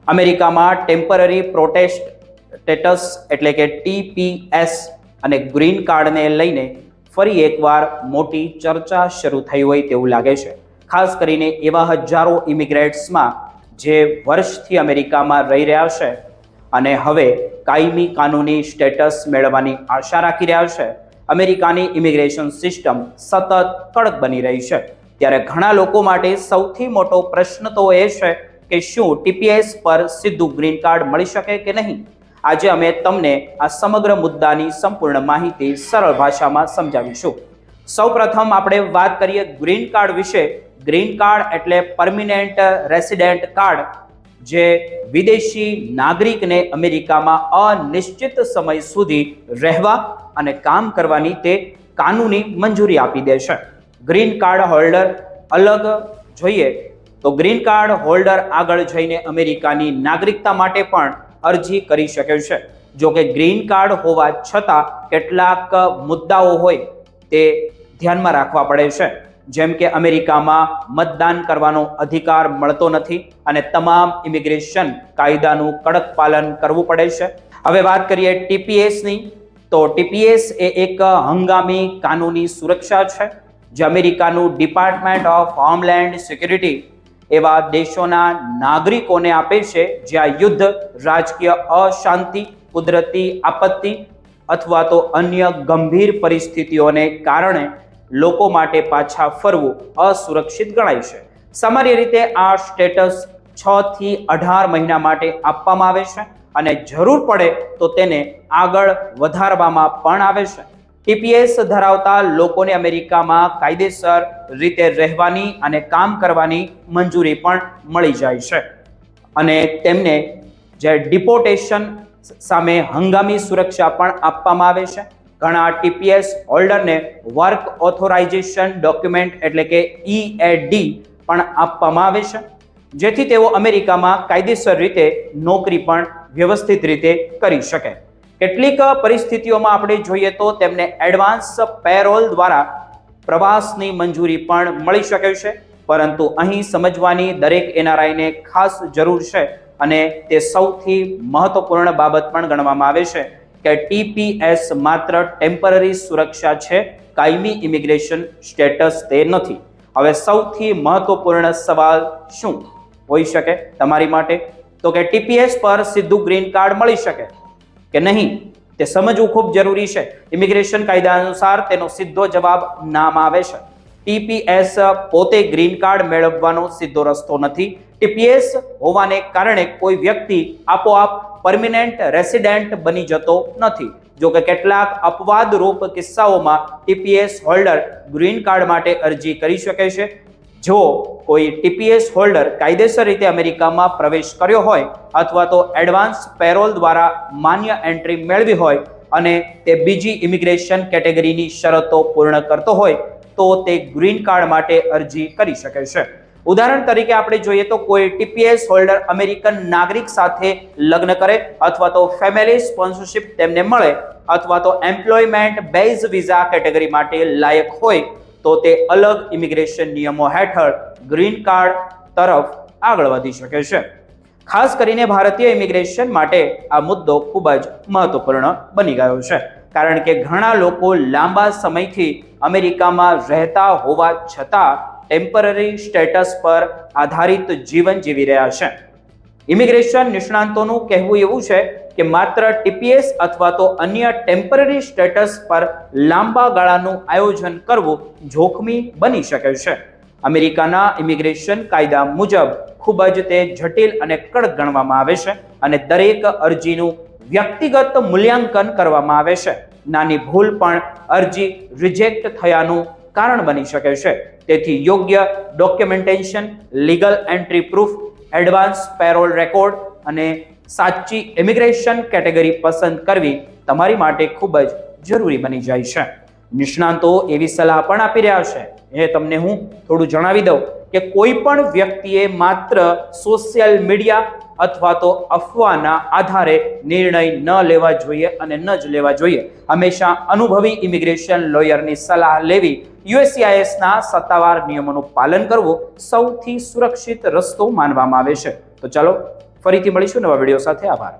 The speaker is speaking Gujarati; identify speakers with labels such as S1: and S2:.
S1: અમેરિકામાં ટેમ્પરરી પ્રોટેસ્ટ સ્ટેટસ એટલે કે TPS અને ગ્રીન કાર્ડને લઈને ફરી એકવાર મોટી ચર્ચા શરૂ થઈ હોય તેવું લાગે છે. ખાસ કરીને એવા હજારો ઇમિગ્રેટ્સમાં જે વર્ષથી અમેરિકામાં રહી રહ્યા છે અને હવે કાયમી કાનૂની સ્ટેટસ મેળવવાની આશા રાખી રહ્યા છે. અમેરિકાની ઇમિગ્રેશન સિસ્ટમ સતત કડક બની રહી છે. ત્યારે ઘણા લોકો માટે સૌથી મોટો પ્રશ્ન તો એ છે કે શું TPS પર સીધું ગ્રીન કાર્ડ મળી શકે કે નહીં. આજે અમે તમને આ સમગ્ર મુદ્દાની સંપૂર્ણ માહિતી સરળ ભાષામાં સમજાવીશું. સૌપ્રથમ આપણે વાત કરીએ ગ્રીન કાર્ડ વિશે. ગ્રીન કાર્ડ એટલે પરમિનન્ટ રેસિડેન્ટ કાર્ડ, જે વિદેશી નાગરિકને અમેરિકામાં અનિશ્ચિત સમય સુધી રહેવા અને કામ કરવાની તે કાનૂની મંજૂરી આપી દે છે. ગ્રીન કાર્ડ હોલ્ડર અલગ જોઈએ તો ગ્રીન કાર્ડ હોલ્ડર આગળ જઈને અમેરિકાની નાગરિકતા માટે પણ અરજી કરી શકે છે. જો કે ગ્રીન કાર્ડ હોવા છતાં કેટલાક મુદ્દાઓ હોય તે ધ્યાનમાં રાખવા પડે છે. જેમ કે અમેરિકામાં મતદાન કરવાનો અધિકાર મળતો નથી અને તમામ ઇમિગ્રેશન કાયદાનું કડક પાલન કરવું પડે છે. હવે વાત કરીએ TPSની, તો TPS એ એક હંગામી કાનૂની સુરક્ષા છે જે અમેરિકાનું ડિપાર્ટમેન્ટ ઓફ હોમલેન્ડ સિક્યુરિટી એવા દેશોના નાગરિકોને આપે છે જ્યાં યુદ્ધ, રાજકીય અશાંતિ, કુદરતી આપત્તિ અથવા તો અન્ય ગંભીર પરિસ્થિતિઓને કારણે લોકો માટે પાછા ફરવું અસુરક્ષિત ગણાય છે. સામાન્ય રીતે આ સ્ટેટસ 6 થી 18 મહિના માટે આપવામાં આવે છે અને જરૂર પડે તો તેને આગળ વધારવામાં પણ આવે છે. TPS ધરાવતા લોકોને અમેરિકામાં કાયદેસર રીતે રહેવાની અને કામ કરવાની મંજૂરી પણ મળી જાય છે અને તેમને જે ડિપોર્ટેશન સામે હંગામી સુરક્ષા પણ આપવામાં આવે છે. ઘણા TPS હોલ્ડરને વર્ક ઓથોરાઇઝેશન ડોક્યુમેન્ટ એટલે કે EAD પણ આપવામાં આવે છે, જેથી તેઓ અમેરિકામાં કાયદેસર રીતે નોકરી પણ વ્યવસ્થિત રીતે કરી શકે. કેટલીક પરિસ્થિતિઓમાં આપણે જોઈએ તો તેમને એડવાન્સ પેરોલ દ્વારા પ્રવાસની મંજૂરી પણ મળી શકે છે. પરંતુ અહીં સમજવાની દરેક NRIને ખાસ જરૂર છે અને તે સૌથી મહત્વપૂર્ણ બાબત પણ ગણવામાં આવે છે કે TPS માત્ર ટેમ્પરરી સુરક્ષા છે, કાયમી ઇમિગ્રેશન સ્ટેટસ તે નથી. હવે સૌથી મહત્વપૂર્ણ સવાલ શું હોઈ શકે તમારી માટે? તો કે TPS પર સીધું ગ્રીન કાર્ડ મળી શકે કે નહીં તે સમજવું ખૂબ જરૂરી છે. ઇમિગ્રેશન કાયદા અનુસાર તેનો સીધો જવાબ નામ આવે છે. TPS પોતે ગ્રીન કાર્ડ મેળવવાનો સીધો રસ્તો નથી. TPS હોવાને કારણે કોઈ વ્યક્તિ આપોઆપ પરમિનન્ટ રેસિડેન્ટ બની જતો નથી. જો કે કેટલાક અપવાદરૂપ કિસ્સાઓમાં TPS હોલ્ડર ગ્રીન કાર્ડ માટે અરજી કરી શકે છે. જો કોઈ TPS હોલ્ડર કાયદેસર રીતે અમેરિકામાં પ્રવેશ કર્યો હોય અથવા તો એડવાન્સ પેરોલ દ્વારા માન્ય એન્ટ્રી મેળવી હોય અને તે બીજી ઇમિગ્રેશન કેટેગરીની શરતો પૂર્ણ કરતો હોય તો તે ગ્રીન કાર્ડ માટે અરજી કરી શકે છે. ઉદાહરણ તરીકે આપણે જોઈએ તો કોઈ TPS હોલ્ડર અમેરિકન નાગરિક સાથે લગ્ન કરે અથવા તો ફેમિલી સ્પોન્સરશિપ તેમને મળે અથવા તો એમ્પ્લોયમેન્ટ બેઝ વિઝા કેટેગરી માટે લાયક હોય તો તે અલગ ઇમિગ્રેશન નિયમો હેઠળ ગ્રીન કાર્ડ તરફ આગળ વધી શકે છે. ખાસ કરીને ભારતીય ઇમિગ્રેશન માટે આ મુદ્દો ખૂબ જ મહત્વપૂર્ણ બની ગયો છે, કારણ કે ઘણા લોકો લાંબા સમયથી અમેરિકામાં રહેતા હોવા છતાં ટેમ્પરરી સ્ટેટસ પર આધારિત જીવન જીવી રહ્યા છે. ઇમિગ્રેશન નિષ્ણાંતોનું કહેવું એવું છે કે માત્ર TPS અથવા તો અન્ય ટેમ્પરરી સ્ટેટસ પર લાંબા ગાળાનું આયોજન કરવું જોખમી બની શકે છે. અમેરિકાના ઇમિગ્રેશન કાયદા મુજબ ખૂબ જ તે જટિલ અને કડક ગણવામાં આવે છે અને દરેક અરજીનું વ્યક્તિગત મૂલ્યાંકન કરવામાં આવે છે. નાની ભૂલ પણ અરજી રિજેક્ટ થયાનું કારણ બની શકે છે. તેથી યોગ્ય documentation, legal entry proof, advance parole record અને સાચી ઇમિગ્રેશન કેટેગરી પસંદ કરવી તમારી માટે ખૂબ જ જરૂરી બની જાય છે. નિષ્ણાંતો એવી સલાહ પણ આપી રહ્યા છે, એ તમને હું થોડું જણાવી દઉં કે કોઈ પણ વ્યક્તિએ માત્ર સોશિયલ મીડિયા અથવા તો અફવાના આધારે નિર્ણય ન લેવા જોઈએ અને ન જ લેવા જોઈએ. હંમેશા અનુભવી ઇમિગ્રેશન લોયરની સલાહ લેવી, USCISના સત્તાવાર નિયમોનું પાલન કરવું સૌથી સુરક્ષિત રસ્તો માનવામાં આવે છે. તો ચાલો ફરીથી મળીશું નવા વિડીયો સાથે. આભાર.